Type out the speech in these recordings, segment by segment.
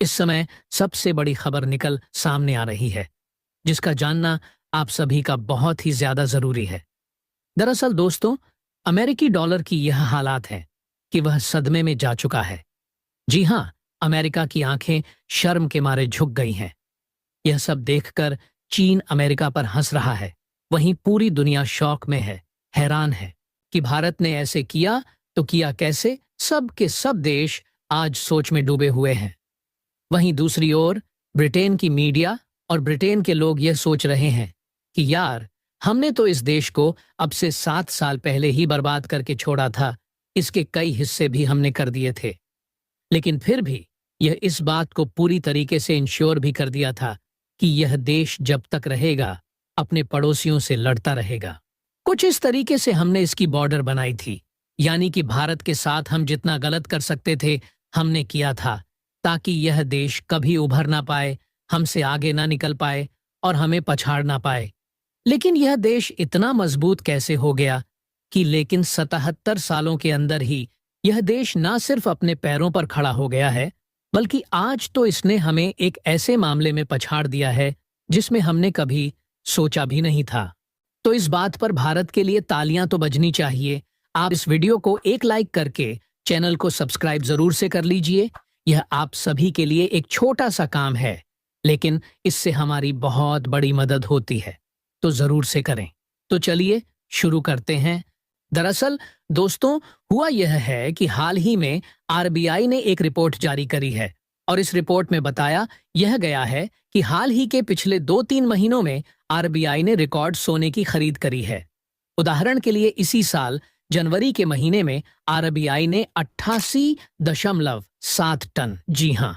इस समय सबसे बड़ी खबर निकल सामने आ रही है, जिसका जानना आप सभी का बहुत ही ज्यादा जरूरी है। दरअसल दोस्तों, अमेरिकी डॉलर की यह हालात है कि वह सदमे में जा चुका है। जी हां, अमेरिका की आंखें शर्म के मारे झुक गई हैं। यह सब देखकर चीन अमेरिका पर हंस रहा है। वहीं पूरी दुनिया शौक में है, हैरान है कि भारत ने ऐसे किया तो किया कैसे। सब के सब देश आज सोच में डूबे हुए हैं। वहीं दूसरी ओर ब्रिटेन की मीडिया और ब्रिटेन के लोग यह सोच रहे हैं कि यार, हमने तो इस देश को अब से 7 साल पहले ही बर्बाद करके छोड़ा था, इसके कई हिस्से भी हमने कर दिए थे। लेकिन फिर भी यह इस बात को पूरी तरीके से इंश्योर भी कर दिया था कि यह देश जब तक रहेगा अपने पड़ोसियों से लड़ता रहेगा। कुछ इस तरीके से हमने इसकी बॉर्डर बनाई थी, यानी कि भारत के साथ हम जितना गलत कर सकते थे हमने किया था, ताकि यह देश कभी उभर ना पाए, हमसे आगे ना निकल पाए और हमें पछाड़ ना पाए। लेकिन यह देश इतना मजबूत कैसे हो गया कि लेकिन 77 सालों के अंदर ही यह देश ना सिर्फ अपने पैरों पर खड़ा हो गया है, बल्कि आज तो इसने हमें एक ऐसे मामले में पछाड़ दिया है जिसमें हमने कभी सोचा भी नहीं था। तो इस बात पर भारत के लिए तालियां तो बजनी चाहिए। आप इस वीडियो को एक लाइक करके चैनल को सब्सक्राइब जरूर से कर लीजिए। यह आप सभी के लिए एक छोटा सा काम है, लेकिन इससे हमारी बहुत बड़ी मदद होती है, तो जरूर से करें। तो चलिए शुरू करते हैं। दरअसल दोस्तों, हुआ यह है कि हाल ही में आरबीआई ने एक रिपोर्ट जारी करी है और इस रिपोर्ट में बताया यह गया है कि हाल ही के पिछले 2-3 महीनों में आरबीआई ने रिकॉर्ड सोने की खरीद करी है। उदाहरण के लिए इसी साल जनवरी के महीने में आरबीआई ने 88.7 टन, जी हां,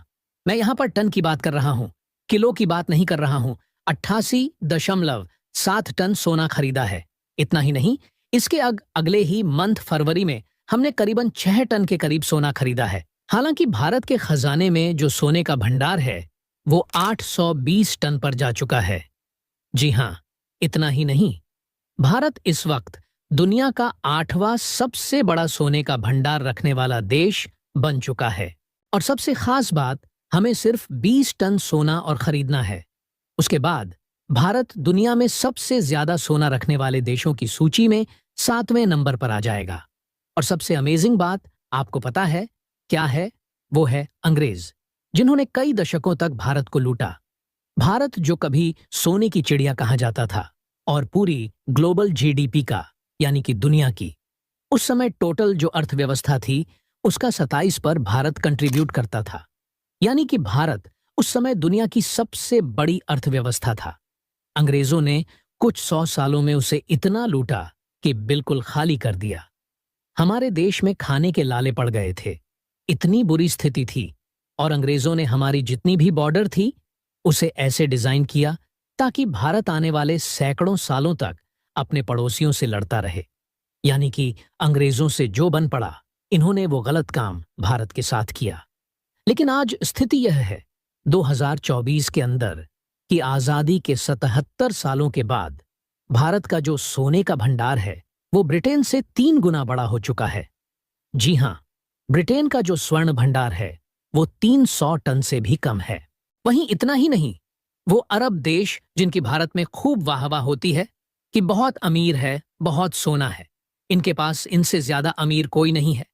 मैं यहां पर टन की बात कर रहा हूं, किलो की बात नहीं कर रहा हूं, 88.7 टन सोना खरीदा है। इतना ही नहीं, इसके अगले ही मंथ फरवरी में हमने करीबन 6 टन के करीब सोना खरीदा है। हालांकि भारत के खजाने में जो सोने का भंडार है वो 820 टन पर जा चुका है। जी हां, इतना ही नहीं, भारत इस वक्त दुनिया का 8वां सबसे बड़ा सोने का भंडार रखने वाला देश बन चुका है। और सबसे खास बात, हमें सिर्फ 20 टन सोना और खरीदना है। उसके बाद भारत दुनिया में सबसे ज्यादा सोना रखने वाले देशों की सूची में 7वें नंबर पर आ जाएगा। और सबसे अमेजिंग बात आपको पता है क्या है? वो है अंग्रेज, जिन्होंने कई दशकों तक भारत को लूटा। भारत जो कभी सोने की चिड़िया कहा जाता था और पूरी ग्लोबल जीडीपी का, यानी कि दुनिया की, उस समय टोटल जो अर्थव्यवस्था थी उसका 27 पर भारत कंट्रीब्यूट करता था। यानी कि भारत उस समय दुनिया की सबसे बड़ी अर्थव्यवस्था था। अंग्रेजों ने कुछ 100 सालों में उसे इतना लूटा कि बिल्कुल खाली कर दिया। हमारे देश में खाने के लाले पड़ गए थे, इतनी बुरी स्थिति थी। और अंग्रेजों ने हमारी जितनी भी बॉर्डर थी उसे ऐसे डिजाइन किया ताकि भारत आने वाले सैकड़ों सालों तक अपने पड़ोसियों से लड़ता रहे। यानी कि अंग्रेजों से जो बन पड़ा, इन्होंने वो गलत काम भारत के साथ किया। लेकिन आज स्थिति यह है, 2024 के अंदर, कि आजादी के 77 सालों के बाद भारत का जो सोने का भंडार है वो ब्रिटेन से 3 गुना बड़ा हो चुका है। जी हां, ब्रिटेन का जो स्वर्ण भंडार है वो 300 टन से भी कम है। वहीं इतना ही नहीं, वो अरब देश जिनकी भारत में खूब वाहवाह होती है कि बहुत अमीर है, बहुत सोना है, इनके पास इनसे ज्यादा अमीर कोई नहीं है,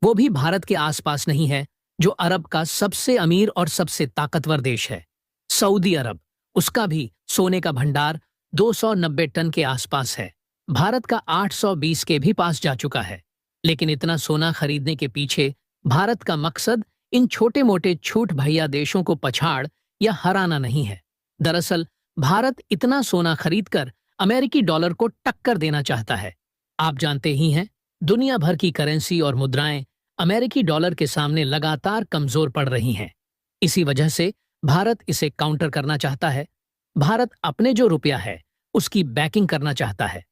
वो भी भारत के आसपास नहीं है, जो अरब का सबसे अमीर और सबसे ताकतवर देश है, सऊदी अरब। उसका भी सोने का भंडार 290 टन के आसपास है। भारत का 820 के भी पास जा चुका है। लेकिन इतना सोना खरीदने के पीछे भारत का मकसद इन छोटे मोटे छूट भैया देशों को पछाड़ या हराना नहीं है। दरअसल भारत इतना सोना खरीदकर अमेरिकी डॉलर को टक्कर देना चाहता है। आप जानते ही हैं, दुनिया भर की करेंसी और मुद्राएं अमेरिकी डॉलर के सामने लगातार कमजोर पड़ रही हैं। इसी वजह से भारत इसे काउंटर करना चाहता है। भारत अपने जो रुपया है उसकी बैकिंग करना चाहता है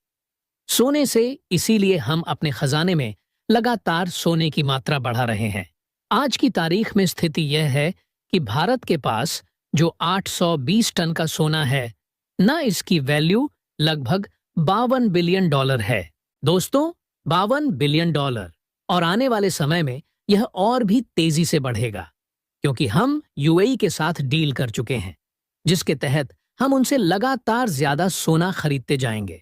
सोने से। इसीलिए हम अपने खजाने में लगातार सोने की मात्रा बढ़ा रहे हैं। आज की तारीख में स्थिति यह है कि भारत के पास जो 820 टन का सोना है ना, इसकी वैल्यू लगभग $52 बिलियन है। दोस्तों, $52 बिलियन। और आने वाले समय में यह और भी तेजी से बढ़ेगा, क्योंकि हम यूएई के साथ डील कर चुके हैं, जिसके तहत हम उनसे लगातार ज्यादा सोना खरीदते जाएंगे,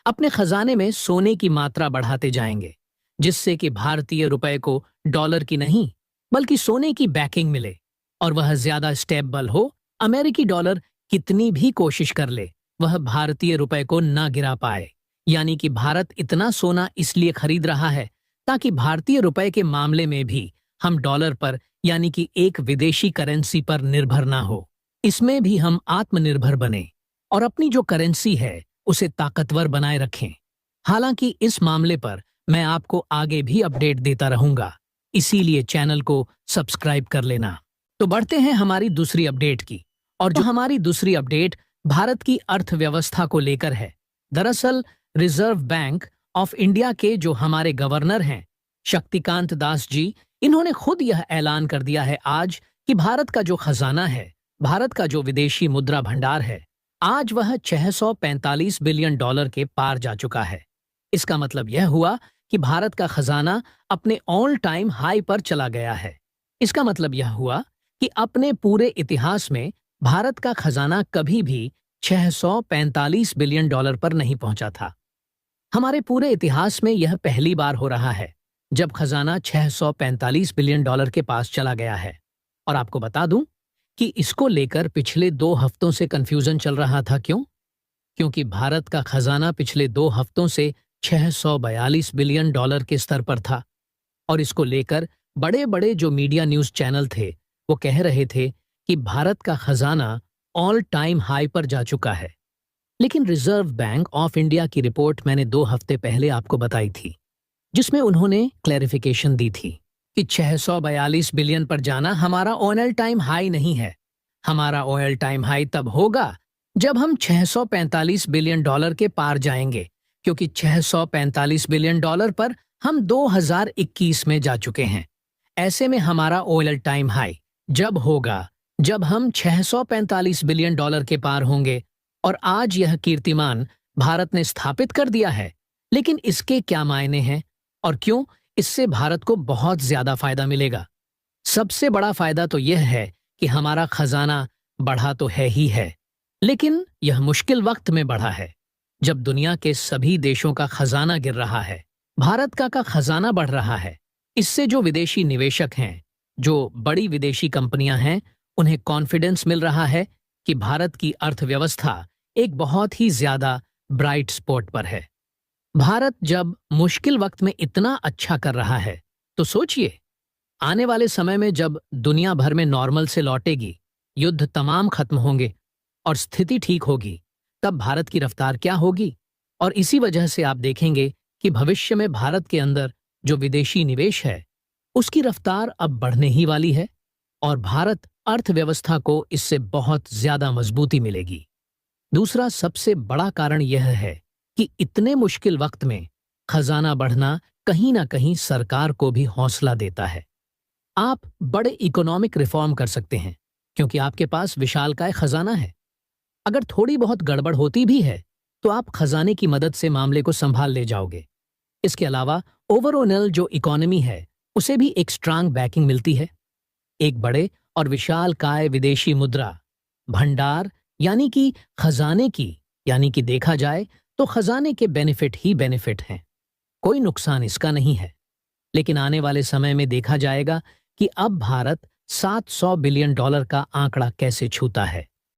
अपने खजाने में सोने की मात्रा बढ़ाते जाएंगे, जिससे कि भारतीय रुपए को डॉलर की नहीं बल्कि सोने की बैकिंग मिले और वह ज्यादा स्टेबल हो। अमेरिकी डॉलर कितनी भी कोशिश कर ले, वह भारतीय रुपए को ना गिरा पाए। यानी कि भारत इतना सोना इसलिए खरीद रहा है ताकि भारतीय रुपए के मामले में भी हम डॉलर पर यानी कि एक विदेशी करेंसी पर निर्भर ना हो। इसमें भी हम आत्मनिर्भर बने और अपनी जो करेंसी है उसे ताकतवर बनाए रखें। हालांकि इस मामले पर मैं आपको आगे भी अपडेट देता रहूंगा, इसीलिए चैनल को सब्सक्राइब कर लेना। तो बढ़ते हैं हमारी दूसरी अपडेट की, और जो हमारी दूसरी अपडेट भारत की अर्थव्यवस्था को लेकर है। दरअसल रिजर्व बैंक ऑफ इंडिया के जो हमारे गवर्नर हैं शक्तिकांत दास जी, इन्होंने खुद यह ऐलान कर दिया है आज कि भारत का जो खजाना है, भारत का जो विदेशी मुद्रा भंडार है, आज वह 645 बिलियन डॉलर के पार जा चुका है। इसका मतलब यह हुआ कि भारत का खजाना अपने ऑल टाइम हाई पर चला गया है। इसका मतलब यह हुआ कि अपने पूरे इतिहास में भारत का खजाना कभी भी 645 बिलियन डॉलर पर नहीं पहुंचा था। हमारे पूरे इतिहास में यह पहली बार हो रहा है जब खजाना 645 बिलियन डॉलर के पास चला गया है। और आपको बता दूं कि इसको लेकर पिछले 2 हफ्तों से कंफ्यूजन चल रहा था। क्यों? क्योंकि भारत का खजाना पिछले 2 हफ्तों से 642 बिलियन डॉलर के स्तर पर था और इसको लेकर बड़े बड़े जो मीडिया न्यूज चैनल थे वो कह रहे थे कि भारत का खजाना ऑल टाइम हाई पर जा चुका है। लेकिन रिजर्व बैंक ऑफ इंडिया की रिपोर्ट मैंने 2 हफ्ते पहले आपको बताई थी, जिसमें उन्होंने क्लैरिफिकेशन दी थी कि 642 बिलियन पर जाना हमारा ऑल टाइम हाई नहीं है। हमारा ऑल टाइम हाई तब होगा जब हम 645 बिलियन डॉलर के पार जाएंगे, क्योंकि 645 बिलियन डॉलर पर हम 2021 में जा चुके हैं। ऐसे में हमारा ऑल टाइम हाई जब होगा जब हम 645 बिलियन डॉलर के पार होंगे, और आज यह कीर्तिमान भारत ने स्थापित कर दिया है। लेकिन इसके क्या मायने हैं और क्यों इससे भारत को बहुत ज्यादा फायदा मिलेगा? सबसे बड़ा फायदा तो यह है कि हमारा खजाना बढ़ा तो है ही है, लेकिन यह मुश्किल वक्त में बढ़ा है जब दुनिया के सभी देशों का खजाना गिर रहा है। भारत का खजाना बढ़ रहा है। इससे जो विदेशी निवेशक हैं, जो बड़ी विदेशी कंपनियां हैं, उन्हें कॉन्फिडेंस मिल रहा है कि भारत की अर्थव्यवस्था एक बहुत ही ज्यादा ब्राइट स्पॉट पर है। भारत जब मुश्किल वक्त में इतना अच्छा कर रहा है, तो सोचिए आने वाले समय में जब दुनिया भर में नॉर्मल से लौटेगी, युद्ध तमाम खत्म होंगे और स्थिति ठीक होगी, तब भारत की रफ्तार क्या होगी। और इसी वजह से आप देखेंगे कि भविष्य में भारत के अंदर जो विदेशी निवेश है उसकी रफ्तार अब बढ़ने ही वाली है और भारत अर्थव्यवस्था को इससे बहुत ज्यादा मजबूती मिलेगी। दूसरा सबसे बड़ा कारण यह है कि इतने मुश्किल वक्त में खजाना बढ़ना कहीं ना कहीं सरकार को भी हौसला देता है। आप बड़े इकोनॉमिक रिफॉर्म कर सकते हैं क्योंकि आपके पास विशालकाय खजाना है। अगर थोड़ी बहुत गड़बड़ होती भी है तो आप खजाने की मदद से मामले को संभाल ले जाओगे। इसके अलावा ओवरऑल जो इकोनॉमी है उसे भी एक स्ट्रांग बैकिंग मिलती है। एक बड़े और विशालकाय विदेशी मुद्रा भंडार यानी कि खजाने की, यानी कि देखा जाए तो खजाने के बेनिफिट ही बेनिफिट हैं, कोई नुकसान इसका नहीं है। लेकिन आने वाले समय में देखा जाएगा कि अब भारत 700 बिलियन डॉलर का आंकड़ा कैसे छूता है।